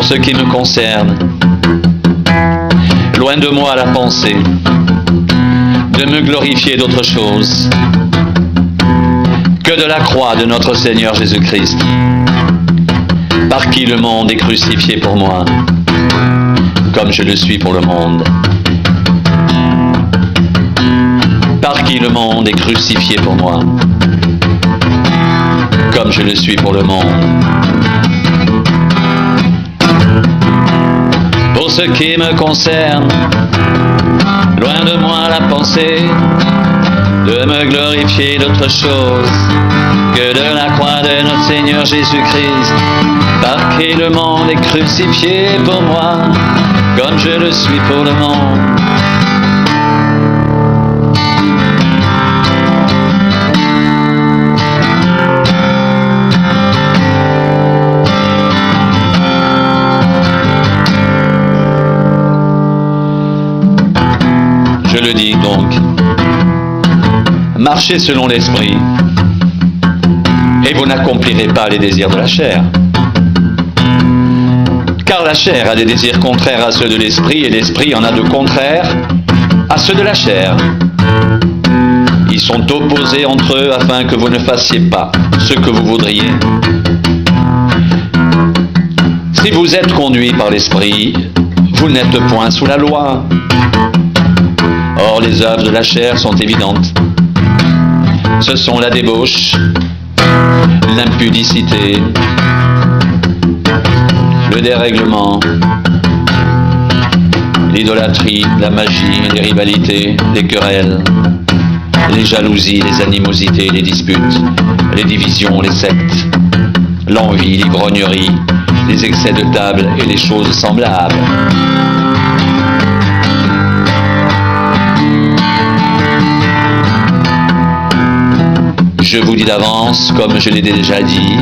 Pour ce qui me concerne, loin de moi la pensée de me glorifier d'autre chose que de la croix de notre Seigneur Jésus-Christ, par qui le monde est crucifié pour moi, comme je le suis pour le monde. Par qui le monde est crucifié pour moi, comme je le suis pour le monde. Pour ce qui me concerne, loin de moi la pensée de me glorifier d'autre chose que de la croix de notre Seigneur Jésus-Christ, par qui le monde est crucifié pour moi, comme je le suis pour le monde. Je le dis donc, marchez selon l'esprit, et vous n'accomplirez pas les désirs de la chair. Car la chair a des désirs contraires à ceux de l'esprit, et l'esprit en a de contraires à ceux de la chair. Ils sont opposés entre eux afin que vous ne fassiez pas ce que vous voudriez. Si vous êtes conduits par l'esprit, vous n'êtes point sous la loi. Or, les œuvres de la chair sont évidentes. Ce sont la débauche, l'impudicité, le dérèglement, l'idolâtrie, la magie, les rivalités, les querelles, les jalousies, les animosités, les disputes, les divisions, les sectes, l'envie, l'ivrognerie, les excès de table et les choses semblables. Je vous dis d'avance, comme je l'ai déjà dit,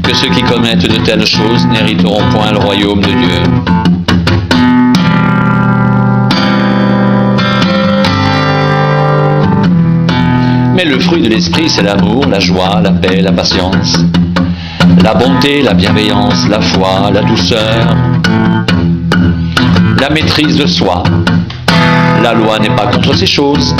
que ceux qui commettent de telles choses n'hériteront point le royaume de Dieu. Mais le fruit de l'esprit, c'est l'amour, la joie, la paix, la patience, la bonté, la bienveillance, la foi, la douceur, la maîtrise de soi. La loi n'est pas contre ces choses.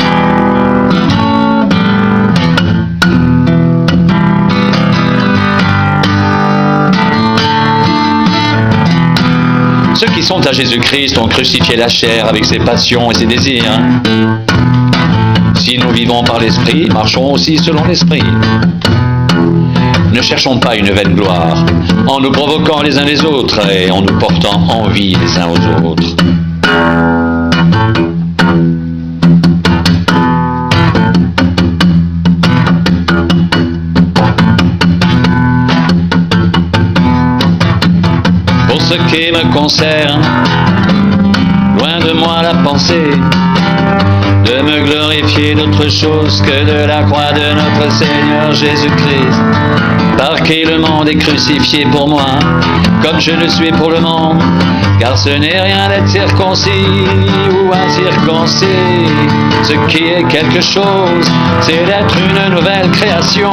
Ceux qui sont à Jésus-Christ ont crucifié la chair avec ses passions et ses désirs. Si nous vivons par l'Esprit, marchons aussi selon l'Esprit. Ne cherchons pas une vaine gloire, en nous provoquant les uns les autres et en nous portant envie les uns aux autres. Pour ce qui me concerne, loin de moi la pensée de me glorifier d'autre chose que de la croix de notre Seigneur Jésus-Christ, par qui le monde est crucifié pour moi, comme je le suis pour le monde. Car ce n'est rien d'être circoncis ou incirconcis, ce qui est quelque chose, c'est d'être une nouvelle création.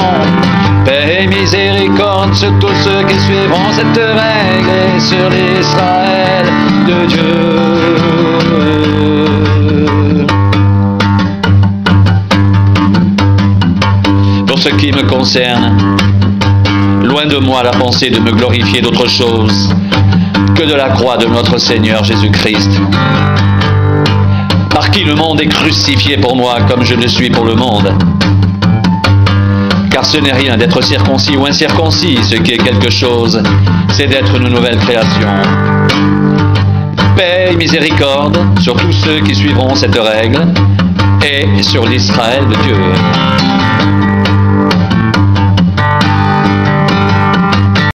Paix et miséricorde sur tous ceux qui suivront cette règle et sur l'Israël de Dieu. Pour ce qui me concerne, loin de moi la pensée de me glorifier d'autre chose que de la croix de notre Seigneur Jésus-Christ, par qui le monde est crucifié pour moi comme je le suis pour le monde. Car ce n'est rien d'être circoncis ou incirconcis, ce qui est quelque chose, c'est d'être une nouvelle création. Paix et miséricorde sur tous ceux qui suivront cette règle et sur l'Israël de Dieu.